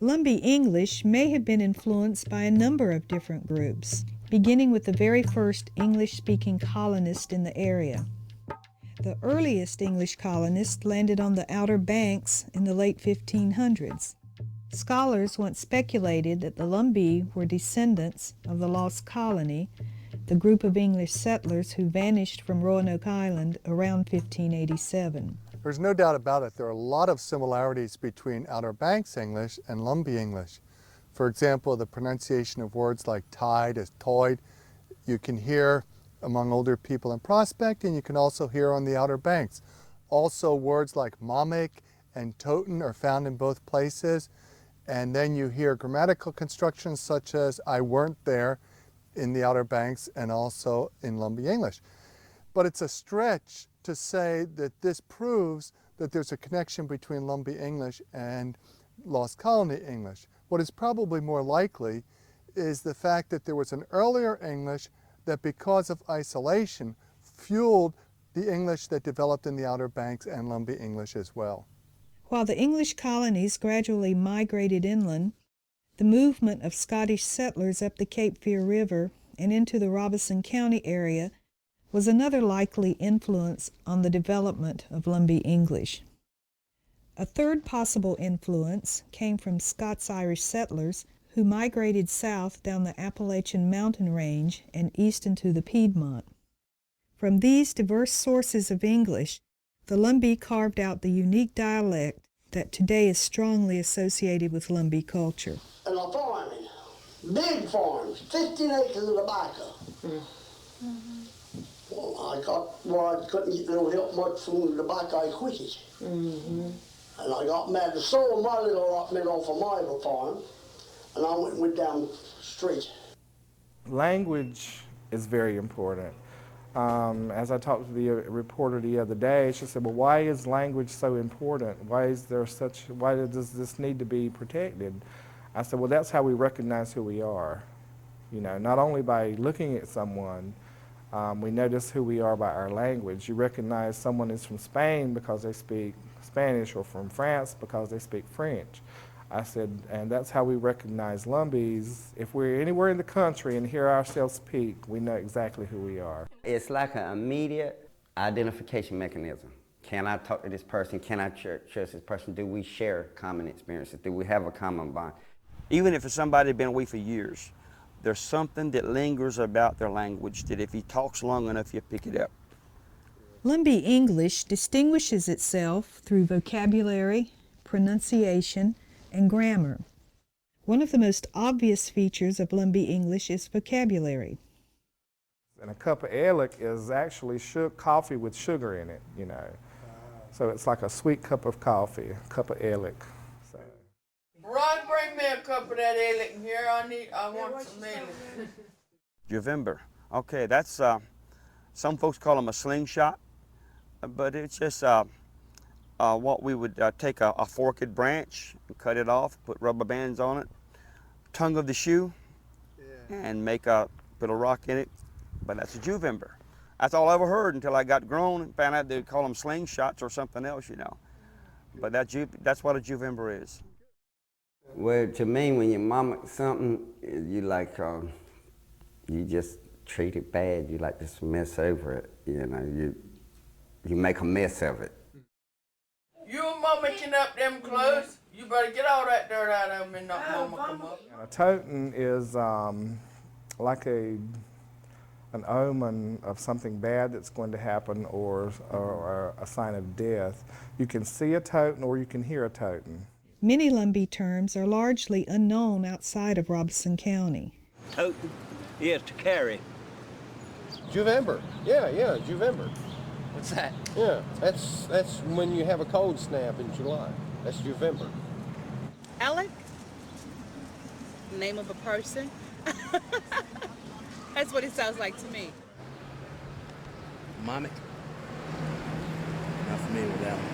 Lumbee English may have been influenced by a number of different groups, beginning with the very first English-speaking colonists in the area. The earliest English colonists landed on the Outer Banks in the late 1500s. Scholars once speculated that the Lumbee were descendants of the Lost Colony, the group of English settlers who vanished from Roanoke Island around 1587. There's no doubt about it. There are a lot of similarities between Outer Banks English and Lumbee English. For example, the pronunciation of words like tide as toid, you can hear among older people in Prospect, and you can also hear on the Outer Banks. Also, words like mamek and toten are found in both places. And then you hear grammatical constructions such as I weren't there in the Outer Banks and also in Lumbee English. But it's a stretch to say that this proves that there's a connection between Lumbee English and Lost Colony English. What is probably more likely is the fact that there was an earlier English that, because of isolation, fueled the English that developed in the Outer Banks and Lumbee English as well. While the English colonies gradually migrated inland, the movement of Scottish settlers up the Cape Fear River and into the Robeson County area was another likely influence on the development of Lumbee English. A third possible influence came from Scots-Irish settlers who migrated south down the Appalachian mountain range and east into the Piedmont. From these diverse sources of English, the Lumbee carved out the unique dialect that today is strongly associated with Lumbee culture. And a farming, big farms, 15 acres of tobacco. Well, I got where I couldn't get no help much from the tobacco I quit it. And I got mad to sold my little allotment off of my little farm, and I went down the street. Language is very important. As I talked to the reporter the other day, she said, well, why is language so important? Why does this need to be protected? I said, well, that's how we recognize who we are. You know, not only by looking at someone, we notice who we are by our language. You recognize someone is from Spain because they speak Spanish, or from France because they speak French. I said, and that's how we recognize Lumbees. If we're anywhere in the country and hear ourselves speak, we know exactly who we are. It's like an immediate identification mechanism. Can I talk to this person? Can I trust this person? Do we share common experiences? Do we have a common bond? Even if it's somebody that's been away for years, there's something that lingers about their language that if he talks long enough, you pick it up. Lumbee English distinguishes itself through vocabulary, pronunciation, and grammar. One of the most obvious features of Lumbee English is vocabulary. And a cup of ale is actually coffee with sugar in it, you know. So it's like a sweet cup of coffee, a cup of ale. So. Ron, bring me a cup of that ale in here. I want some ale. Juvember. Okay, that's, some folks call them a slingshot, but it's just what we would take a forked branch and cut it off, put rubber bands on it, tongue of the shoe, and put a rock in it. But that's a juvember. That's all I ever heard until I got grown and found out they'd call them slingshots or something else, you know. But that's what a juvember is. Well, to me, when your mama something, you like, you just treat it bad. You like just mess over it, you know. You make a mess of it. You mumming up them clothes. You better get all that dirt out of them and not mama come up. And a totem is like an omen of something bad that's going to happen, or a sign of death. You can see a totem or you can hear a totem. Many Lumbee terms are largely unknown outside of Robeson County. Totem is to carry. Juvember. Yeah, Juvember. What's that? Yeah, that's when you have a cold snap in July. That's Juvember. Alec? Name of a person? That's what it sounds like to me. Mamek? Not familiar with that one.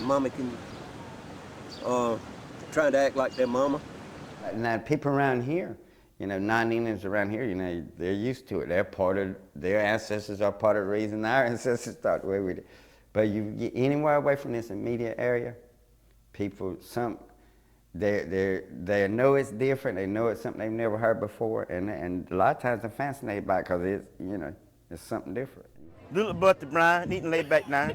Mama trying to act like their mama. Now, people around here, you know, non-Indians around here, you know, they're used to it. Their ancestors are part of the reason our ancestors thought the way we did. But you get anywhere away from this immediate area, People, they know it's different. They know it's something they've never heard before, and a lot of times they're fascinated by it because it's, you know, it's something different. Little butter brine, eating laid back now.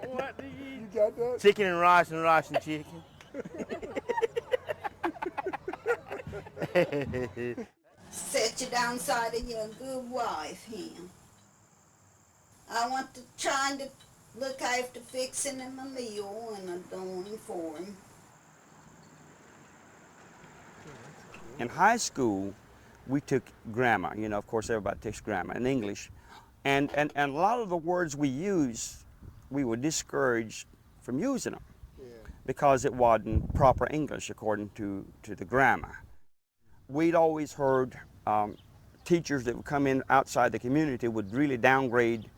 What do you You got that? Chicken and rice and chicken. Set you downside of your good wife, him. I want to trying to look after fixing him a meal and adorning for him. In high school, we took grammar. You know, of course, everybody takes grammar in English. And a lot of the words we use, we were discouraged from using them because it wasn't proper English according to the grammar. We'd always heard teachers that would come in outside the community would really downgrade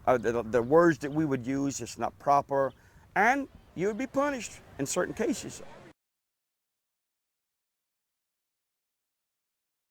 the words that we would use. It's not proper, and you would be punished in certain cases.